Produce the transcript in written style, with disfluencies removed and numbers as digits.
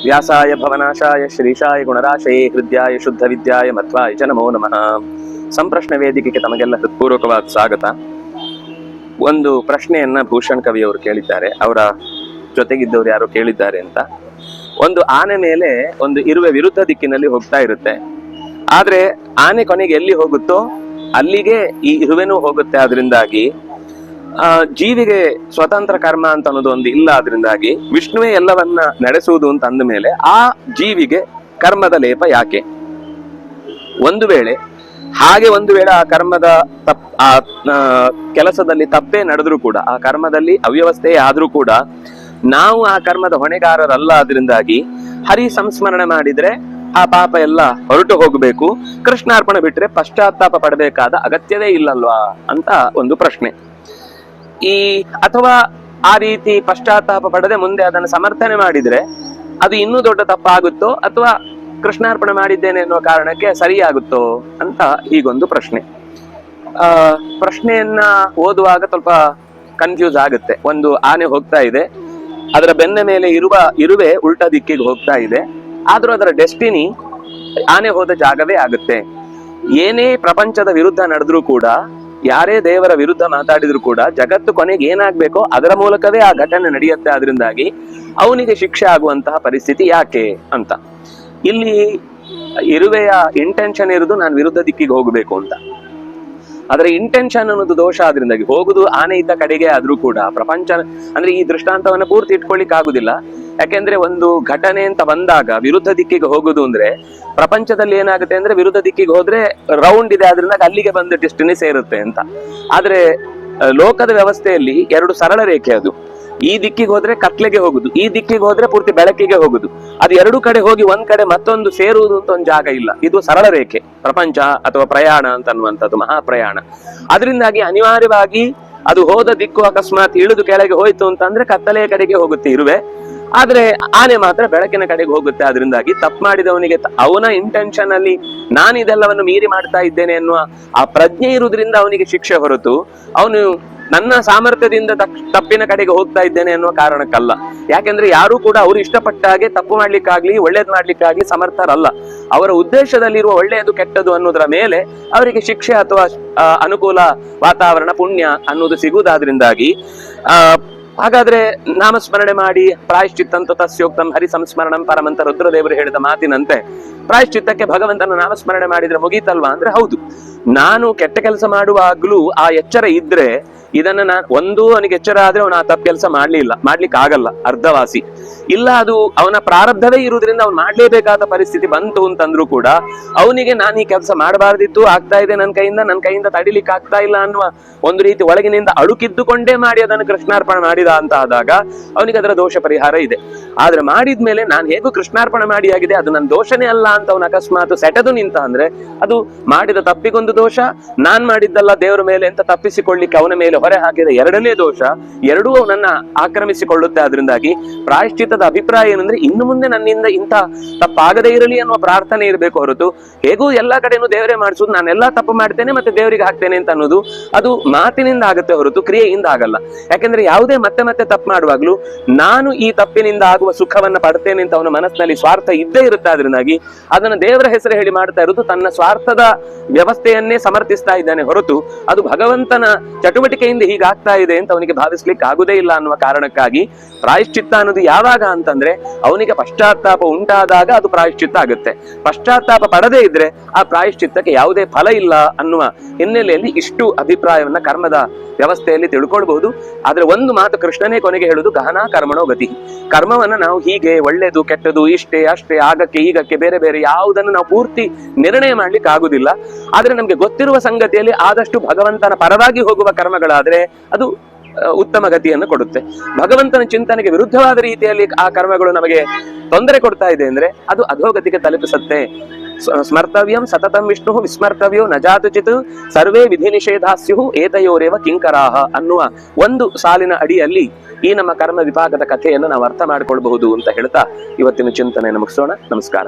ವ್ಯಾಸಾಯ ಭವನಾಶಾಯ ಶ್ರೀಶಾಯ ಗುಣರಾಶಯೇ ಹೃದಯಾಯ ಶುದ್ಧ ವಿದ್ಯಾಯ ಮಧ್ವಾಯ ಚ ನಮೋ ನಮಃ. ಸಂಪ್ರಶ್ನೆ ವೇದಿಕೆಗೆ ತಮಗೆಲ್ಲ ಹೃತ್ಪೂರ್ವಕವಾದ ಸ್ವಾಗತ. ಒಂದು ಪ್ರಶ್ನೆಯನ್ನ ಭೂಷಣ್ ಕವಿಯವರು ಕೇಳಿದ್ದಾರೆ, ಅವರ ಜೊತೆಗಿದ್ದವರು ಯಾರು ಕೇಳಿದ್ದಾರೆ ಅಂತ. ಒಂದು ಆನೆ ಮೇಲೆ ಒಂದು ಇರುವೆ ವಿರುದ್ಧ ದಿಕ್ಕಿನಲ್ಲಿ ಹೋಗ್ತಾ ಇರುತ್ತೆ, ಆದ್ರೆ ಆನೆ ಕೊನೆಗೆ ಎಲ್ಲಿ ಹೋಗುತ್ತೋ ಅಲ್ಲಿಗೆ ಈ ಇರುವೆನೂ ಹೋಗುತ್ತೆ. ಅದರಿಂದಾಗಿ ಜೀವಿಗೆ ಸ್ವತಂತ್ರ ಕರ್ಮ ಅಂತ ಅನ್ನೋದು ಒಂದು ಇಲ್ಲ. ಅದರಿಂದಾಗಿ ವಿಷ್ಣುವೇ ಎಲ್ಲವನ್ನ ನಡೆಸುವುದು ಅಂತ ಅಂದ ಮೇಲೆ ಆ ಜೀವಿಗೆ ಕರ್ಮದ ಲೇಪ ಯಾಕೆ? ಒಂದು ವೇಳೆ ಆ ಕರ್ಮದ ಕೆಲಸದಲ್ಲಿ ತಪ್ಪೇ ನಡೆದ್ರೂ ಕೂಡ, ಆ ಕರ್ಮದಲ್ಲಿ ಅವ್ಯವಸ್ಥೆ ಆದ್ರೂ ಕೂಡ ನಾವು ಆ ಕರ್ಮದ ಹೊಣೆಗಾರರಲ್ಲ. ಅದರಿಂದಾಗಿ ಹರಿ ಸಂಸ್ಮರಣೆ ಮಾಡಿದ್ರೆ ಆ ಪಾಪ ಎಲ್ಲ ಹೊರಟು ಹೋಗಬೇಕು, ಕೃಷ್ಣಾರ್ಪಣೆ ಬಿಟ್ರೆ ಪಶ್ಚಾತ್ತಾಪ ಪಡಬೇಕಾದ ಅಗತ್ಯವೇ ಇಲ್ಲಲ್ವಾ ಅಂತ ಒಂದು ಪ್ರಶ್ನೆ. ಅಥವಾ ಆ ರೀತಿ ಪಶ್ಚಾತ್ತಾಪ ಪಡದೆ ಮುಂದೆ ಅದನ್ನು ಸಮರ್ಥನೆ ಮಾಡಿದ್ರೆ ಅದು ಇನ್ನೂ ದೊಡ್ಡ ತಪ್ಪಾಗುತ್ತೋ, ಅಥವಾ ಕೃಷ್ಣಾರ್ಪಣೆ ಮಾಡಿದ್ದೇನೆ ಅನ್ನುವ ಕಾರಣಕ್ಕೆ ಸರಿಯಾಗುತ್ತೋ ಅಂತ ಹೀಗೊಂದು ಪ್ರಶ್ನೆ. ಪ್ರಶ್ನೆಯನ್ನ ಓದುವಾಗ ಸ್ವಲ್ಪ ಕನ್ಫ್ಯೂಸ್ ಆಗುತ್ತೆ. ಒಂದು ಆನೆ ಹೋಗ್ತಾ ಇದೆ, ಅದರ ಬೆನ್ನ ಮೇಲೆ ಇರುವೆ ಉಲ್ಟಾ ದಿಕ್ಕಿಗೆ ಹೋಗ್ತಾ ಇದೆ, ಆದ್ರೂ ಅದರ ಡೆಸ್ಟಿನಿ ಆನೆ ಹೋದ ಜಾಗವೇ ಆಗುತ್ತೆ. ಏನೇ ಪ್ರಪಂಚದ ವಿರುದ್ಧ ನಡೆದ್ರೂ ಕೂಡ, ಯಾರೇ ದೇವರ ವಿರುದ್ಧ ಮಾತಾಡಿದ್ರು ಕೂಡ ಜಗತ್ತು ಕೊನೆಗೆ ಏನಾಗ್ಬೇಕೋ ಅದರ ಮೂಲಕವೇ ಆ ಘಟನೆ ನಡೆಯುತ್ತೆ. ಅದರಿಂದಾಗಿ ಅವನಿಗೆ ಶಿಕ್ಷೆ ಆಗುವಂತಹ ಪರಿಸ್ಥಿತಿ ಯಾಕೆ ಅಂತ. ಇಲ್ಲಿ ಇರುವೆಯ ಇಂಟೆನ್ಷನ್ ಇರುವುದು ನಾನು ವಿರುದ್ಧ ದಿಕ್ಕಿಗೆ ಹೋಗಬೇಕು ಅಂತ. ಅದರ ಇಂಟೆನ್ಷನ್ ಅನ್ನೋದು ದೋಷ. ಆದ್ರಿಂದಾಗಿ ಹೋಗುದು ಆನೆ ಇದ್ದ ಕಡೆಗೆ ಆದ್ರೂ ಕೂಡ ಪ್ರಪಂಚ ಅಂದ್ರೆ ಈ ದೃಷ್ಟಾಂತವನ್ನ ಪೂರ್ತಿ ಇಟ್ಕೊಳ್ಳಿಕ್ ಆಗುದಿಲ್ಲ. ಯಾಕೆಂದ್ರೆ ಒಂದು ಘಟನೆ ಅಂತ ಬಂದಾಗ ವಿರುದ್ಧ ದಿಕ್ಕಿಗೆ ಹೋಗುದು ಅಂದ್ರೆ, ಪ್ರಪಂಚದಲ್ಲಿ ಏನಾಗುತ್ತೆ ಅಂದ್ರೆ ವಿರುದ್ಧ ದಿಕ್ಕಿಗೆ ಹೋದ್ರೆ ರೌಂಡ್ ಇದೆ, ಆದ್ರಿಂದ ಅಲ್ಲಿಗೆ ಬಂದು ಡೆಸ್ಟಿನಿ ಸೇರುತ್ತೆ ಅಂತ. ಆದ್ರೆ ಲೋಕದ ವ್ಯವಸ್ಥೆಯಲ್ಲಿ ಎರಡು ಸರಳ ರೇಖೆ. ಅದು ಈ ದಿಕ್ಕಿಗೆ ಹೋದ್ರೆ ಕತ್ಲೆಗೆ ಹೋಗುದು, ಈ ದಿಕ್ಕಿಗೆ ಹೋದ್ರೆ ಪೂರ್ತಿ ಬೆಳಕಿಗೆ ಹೋಗುದು. ಅದು ಎರಡು ಕಡೆ ಹೋಗಿ ಒಂದ್ ಕಡೆ ಮತ್ತೊಂದು ಸೇರುವುದು ಅಂತ ಒಂದು ಜಾಗ ಇಲ್ಲ. ಇದು ಸರಳ ರೇಖೆ ಪ್ರಪಂಚ ಅಥವಾ ಪ್ರಯಾಣ ಅಂತ ಅನ್ನುವಂಥದ್ದು, ಮಹಾಪ್ರಯಾಣ. ಅದರಿಂದಾಗಿ ಅನಿವಾರ್ಯವಾಗಿ ಅದು ಹೋದ ದಿಕ್ಕು ಅಕಸ್ಮಾತ್ ಇಳಿದು ಕೆಳಗೆ ಹೋಯ್ತು ಅಂತಂದ್ರೆ ಕತ್ತಲೆಯ ಕಡೆಗೆ ಹೋಗುತ್ತೆ ಇರುವೆ, ಆದ್ರೆ ಆನೆ ಮಾತ್ರ ಬೆಳಕಿನ ಕಡೆಗೆ ಹೋಗುತ್ತೆ. ಅದರಿಂದಾಗಿ ತಪ್ಪು ಮಾಡಿದವನಿಗೆ ಅವನ ಇಂಟೆನ್ಷನ್ ಅಲ್ಲಿ ನಾನು ಇದೆಲ್ಲವನ್ನು ಮೀರಿ ಮಾಡ್ತಾ ಇದ್ದೇನೆ ಅನ್ನುವ ಆ ಪ್ರಜ್ಞೆ ಇರುವುದರಿಂದ ಅವನಿಗೆ ಶಿಕ್ಷೆ ಹೊರತು ಅವನು ನನ್ನ ಸಾಮರ್ಥ್ಯದಿಂದ ತಪ್ಪಿನ ಕಡೆಗೆ ಹೋಗ್ತಾ ಇದ್ದೇನೆ ಅನ್ನುವ ಕಾರಣಕ್ಕಲ್ಲ. ಯಾಕೆಂದ್ರೆ ಯಾರು ಕೂಡ ಅವರು ಇಷ್ಟಪಟ್ಟ ಹಾಗೆ ತಪ್ಪು ಮಾಡ್ಲಿಕ್ಕಾಗ್ಲಿ ಒಳ್ಳೇದ್ ಮಾಡ್ಲಿಕ್ಕಾಗ್ಲಿ ಸಮರ್ಥರಲ್ಲ. ಅವರ ಉದ್ದೇಶದಲ್ಲಿರುವ ಒಳ್ಳೆಯದು ಕೆಟ್ಟದು ಅನ್ನೋದರ ಮೇಲೆ ಅವರಿಗೆ ಶಿಕ್ಷೆ ಅಥವಾ ಅನುಕೂಲ ವಾತಾವರಣ ಪುಣ್ಯ ಅನ್ನೋದು ಸಿಗುವುದಾದ್ರಿಂದಾಗಿ ಹಾಗಾದ್ರೆ ನಾಮಸ್ಮರಣೆ ಮಾಡಿ ಪ್ರಾಯಶ್ಚಿತ್ತಂತ ತಸ್ಯೋಕ್ತಂ ಹರಿ ಸಂಸ್ಮರಣಂ ಪರಮಂತ ರುದ್ರದೇವರು ಹೇಳಿದ ಮಾತಿನಂತೆ ಪ್ರಾಯಶ್ಚಿತ್ತಕ್ಕೆ ಭಗವಂತನ ನಾಮಸ್ಮರಣೆ ಮಾಡಿದ್ರೆ ಮುಗೀತಲ್ವಾ ಅಂದ್ರೆ ಹೌದು. ನಾನು ಕೆಟ್ಟ ಕೆಲಸ ಮಾಡುವಾಗ್ಲೂ ಆ ಎಚ್ಚರ ಇದ್ರೆ ಇದನ್ನ ಅವನಿಗೆ ಎಚ್ಚರ ಆದ್ರೆ ಅವನು ಆ ತಪ್ಪು ಕೆಲಸ ಮಾಡ್ಲಿಕ್ಕೆ ಆಗಲ್ಲ, ಅರ್ಧವಾಸಿ ಇಲ್ಲ. ಅದು ಅವನ ಪ್ರಾರಬ್ಧವೇ ಇರುವುದರಿಂದ ಅವ್ನು ಮಾಡ್ಲೇಬೇಕಾದ ಪರಿಸ್ಥಿತಿ ಬಂತು ಅಂತಂದ್ರು ಕೂಡ ಅವನಿಗೆ ನಾನು ಈ ಕೆಲಸ ಮಾಡಬಾರ್ದಿತ್ತು, ಆಗ್ತಾ ಇದೆ ನನ್ನ ಕೈಯಿಂದ ತಡಿಲಿಕ್ಕೆ ಆಗ್ತಾ ಇಲ್ಲ ಅನ್ನುವ ಒಂದು ರೀತಿ ಒಳಗಿನಿಂದ ಅಳುಕಿದ್ದುಕೊಂಡೇ ಮಾಡಿ ಅದನ್ನು ಕೃಷ್ಣಾರ್ಪಣೆ ಮಾಡಿದ ಅಂತ ಆದಾಗ ಅವನಿಗೆ ಅದರ ದೋಷ ಪರಿಹಾರ ಇದೆ. ಆದ್ರೆ ಮಾಡಿದ್ಮೇಲೆ ನಾನು ಹೇಗೂ ಕೃಷ್ಣಾರ್ಪಣೆ ಮಾಡಿ ಆಗಿದೆ, ಅದು ನನ್ನ ದೋಷನೇ ಅಲ್ಲ ಅಂತ ಅವನ ಅಕಸ್ಮಾತ್ ಸೆಟದು ನಿಂತ ಅಂದ್ರೆ ಅದು ಮಾಡಿದ ತಪ್ಪಿಗೊಂದು ದೋಷ, ನಾನ್ ಮಾಡಿದ್ದಲ್ಲ ದೇವರ ಮೇಲೆ ಅಂತ ತಪ್ಪಿಸಿಕೊಳ್ಳಿಕ್ಕೆ ಅವನ ಮೇಲೆ ಹೊರೆ ಹಾಕಿದ ಎರಡನೇ ದೋಷ, ಎರಡೂ ಅವನನ್ನ ಆಕ್ರಮಿಸಿಕೊಳ್ಳುತ್ತೆ. ಅದರಿಂದಾಗಿ ಪ್ರಾಯಶ್ಚಿತ್ತದ ಅಭಿಪ್ರಾಯ ಏನಂದ್ರೆ ಇನ್ನು ಮುಂದೆ ನನ್ನಿಂದ ಇಂಥ ತಪ್ಪಾಗದೇ ಇರಲಿ ಅನ್ನುವ ಪ್ರಾರ್ಥನೆ ಇರಬೇಕು ಹೊರತು ಹೇಗೂ ಎಲ್ಲಾ ಕಡೆನೂ ದೇವರೇ ಮಾಡಿಸುದು, ನಾನೆಲ್ಲಾ ತಪ್ಪು ಮಾಡ್ತೇನೆ ಮತ್ತೆ ದೇವರಿಗೆ ಹಾಕ್ತೇನೆ ಅಂತ ಅನ್ನೋದು ಅದು ಮಾತಿನಿಂದ ಆಗುತ್ತೆ ಹೊರತು ಕ್ರಿಯೆಯಿಂದ ಆಗಲ್ಲ. ಯಾಕೆಂದ್ರೆ ಯಾವುದೇ ಮತ್ತೆ ತಪ್ಪು ಮಾಡುವಾಗ್ಲೂ ನಾನು ಈ ತಪ್ಪಿನಿಂದ ಆಗುವ ಸುಖವನ್ನ ಪಡ್ತೇನೆ ಅಂತ ಅವನ ಮನಸ್ಸಿನಲ್ಲಿ ಸ್ವಾರ್ಥ ಇದ್ದೇ ಇರುತ್ತೆ. ಅದರಿಂದಾಗಿ ಅದನ್ನ ದೇವರ ಹೆಸರು ಹೇಳಿ ಮಾಡ್ತಾ ಇರೋದು ತನ್ನ ಸ್ವಾರ್ಥದ ವ್ಯವಸ್ಥೆಯನ್ನೇ ಸಮರ್ಥಿಸ್ತಾ ಇದ್ದಾನೆ ಹೊರತು ಅದು ಭಗವಂತನ ಚಟುವಟಿಕೆಯಿಂದ ಹೀಗಾಗ್ತಾ ಇದೆ ಅಂತ ಅವನಿಗೆ ಭಾವಿಸ್ಲಿಕ್ಕೆ ಆಗುದೇ ಇಲ್ಲ ಅನ್ನುವ ಕಾರಣಕ್ಕಾಗಿ ಪ್ರಾಯಶ್ಚಿತ್ತ ಅನ್ನೋದು ಯಾವಾಗ ಅಂತಂದ್ರೆ ಅವನಿಗೆ ಪಶ್ಚಾತ್ತಾಪ ಉಂಟಾದಾಗ ಅದು ಪ್ರಾಯಶ್ಚಿತ್ತ ಆಗುತ್ತೆ. ಪಶ್ಚಾತ್ತಾಪ ಪಡದೇ ಇದ್ರೆ ಆ ಪ್ರಾಯಶ್ಚಿತ್ತಕ್ಕೆ ಯಾವುದೇ ಫಲ ಇಲ್ಲ ಅನ್ನುವ ಹಿನ್ನೆಲೆಯಲ್ಲಿ ಇಷ್ಟು ಅಭಿಪ್ರಾಯವನ್ನ ಕರ್ಮದ ವ್ಯವಸ್ಥೆಯಲ್ಲಿ ತಿಳ್ಕೊಳ್ಬಹುದು. ಆದ್ರೆ ಒಂದು ಮಾತು ಕೃಷ್ಣನೇ ಕೊನೆಗೆ ಹೇಳುದು ಗಹನಾ ಕರ್ಮಣೋ ಗತಿ. ಕರ್ಮವನ್ನ ನಾವು ಹೀಗೆ ಒಳ್ಳೇದು ಕೆಟ್ಟದು ಇಷ್ಟೇ ಅಷ್ಟೇ ಆಗಕ್ಕೆ ಈಗಕ್ಕೆ ಬೇರೆ ಬೇರೆ ಯಾವುದನ್ನು ನಾವು ಪೂರ್ತಿ ನಿರ್ಣಯ ಮಾಡ್ಲಿಕ್ಕೆ ಆಗುದಿಲ್ಲ. ಆದ್ರೆ ನಮ್ಗೆ ಗೊತ್ತಿರುವ ಸಂಗತಿಯಲ್ಲಿ ಆದಷ್ಟು ಭಗವಂತನ ಪರವಾಗಿ ಹೋಗುವ ಕರ್ಮಗಳಾದ್ರೆ ಅದು ಉತ್ತಮ ಗತಿಯನ್ನು ಕೊಡುತ್ತೆ. ಭಗವಂತನ ಚಿಂತನೆಗೆ ವಿರುದ್ಧವಾದ ರೀತಿಯಲ್ಲಿ ಆ ಕರ್ಮಗಳು ನಮಗೆ ತೊಂದರೆ ಕೊಡ್ತಾ ಇದೆ ಅಂದ್ರೆ ಅದು ಅಧೋಗತಿಗೆ ತಲುಪಿಸುತ್ತೆ. ಸ್ಮರ್ತವ್ಯಂ ಸತತಂ ವಿಷ್ಣು ವಿಸ್ಮರ್ತವ್ಯೋ ನಜಾತುಚಿತ್ ಸರ್ವೇ ವಿಧಿ ನಿಷೇಧಾಸ್ಯು ಏತಯೋರೇವ ಕಿಂಕರಾಹ ಅನ್ನುವ ಒಂದು ಸಾಲಿನ ಅಡಿಯಲ್ಲಿ ಈ ನಮ್ಮ ಕರ್ಮ ವಿಭಾಗದ ಕಥೆಯನ್ನು ನಾವು ಅರ್ಥ ಮಾಡಿಕೊಳ್ಬಹುದು ಅಂತ ಹೇಳ್ತಾ ಇವತ್ತಿನ ಚಿಂತನೆಯನ್ನು ಮುಗಿಸೋಣ. ನಮಸ್ಕಾರ.